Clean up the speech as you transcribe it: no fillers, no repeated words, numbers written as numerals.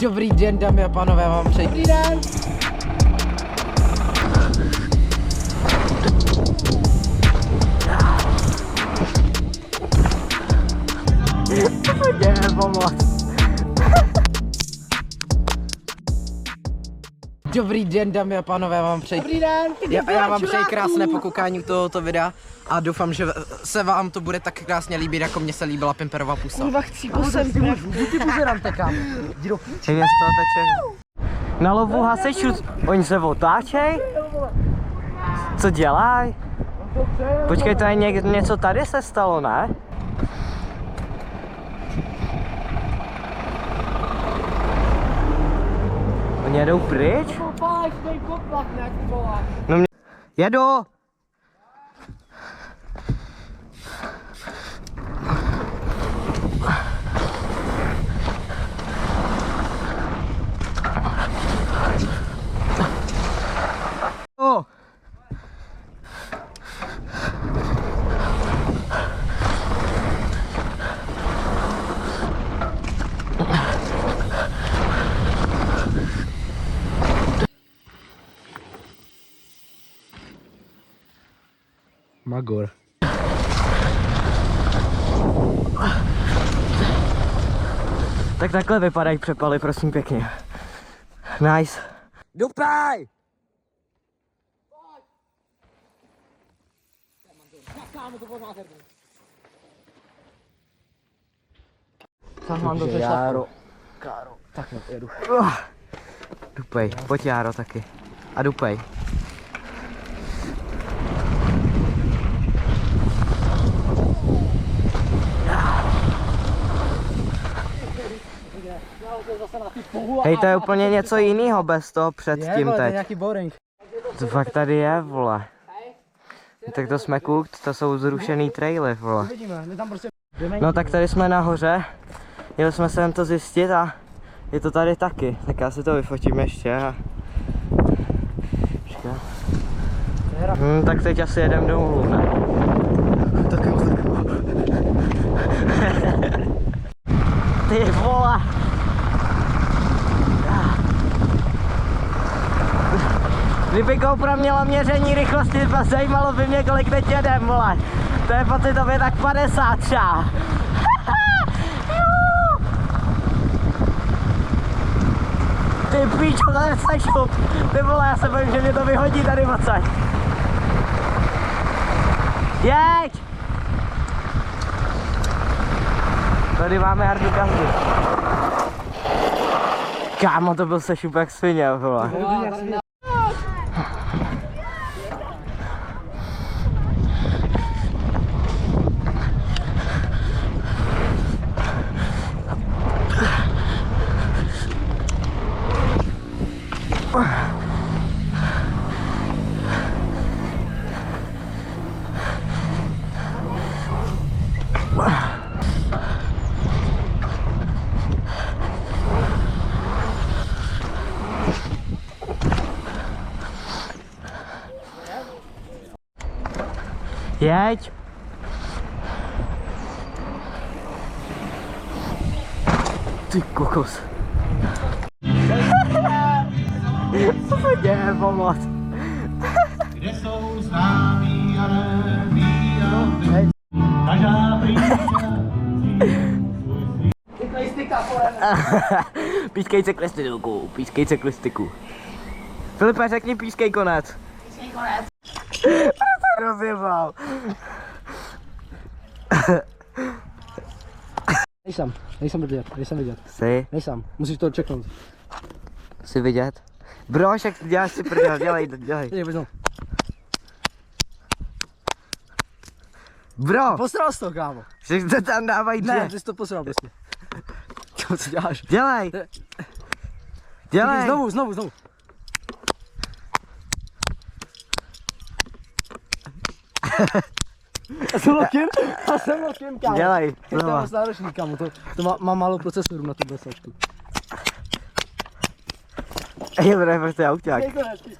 Dobrý den, dámy a pánové, vám přeji. Dobrý den. Dobrý den, dámy a pánové, vám přeji. Dobrý den. Já vám přeji krásné pokoukání tohoto videa a doufám, že se vám to bude tak krásně líbit, jako mně se líbila Pimperova pusa. Kurva, chci posem. Ty pozerám tekám. Jdi do píči. Na lovu hasečů, oni se otáčej? Co dělaj? Počkej, to je něco tady se stalo, ne? Oni jedou pryč? No mě... Jedu! Oh. Magor. Tak takhle vypadají přepaly, prosím pěkně. Nice. Dupaj! Sám mám dobře Járo. Káro, tak jedu. Dupej, pojď Járo taky. A dupej. Hej, to je úplně něco jiného bez toho předtím teď. To je nějaký boring. Co fakt tady je, vole? Tak to jsme cooked, to jsou zrušený traily, vole. No tak tady jsme nahoře, jeli jsme sem to zjistit a je to tady taky. Tak já si to vyfotím ještě a... tak teď asi jedem dolů, ne? Tak jo. Ty vole! Kdyby GoPro měla měření rychlosti, zajímalo by mě, kolik teď jedem, vole. To je pocitově tak 50 třeba. Ty píčo, to je sešup. Ty vole, já se bojím, že mě to vyhodí tady odsaď. Jeď! Tady máme Jardu Gazdu. Kámo, to byl sešup jak svině, vole. Jeď! Ty kokos! Co se děje, pomoc? Kde jsou známí a neví a neví. Každá Pískej cyklistiku, pískej cyklistiku. Filipe, řekni pískej konec. Pískej konec. To rozjebal. Nejsem vidět. Jsi? Nejsem, musíš to čeknout. Jsi vidět? Bro, však děláš si prdel, dělej. Pojď. Bro! Posral jsi to, kámo. Však to tam dávají dvě. Ne, ty jsi to posral prostě. Co děláš? Dělej! Dělej! Znovu. Já jsem lokin, kámo. Dělej, To je znova. moc náročný, kámo, to má málo procesorů na tu blesačku. Je prostě auták. Pískej konec.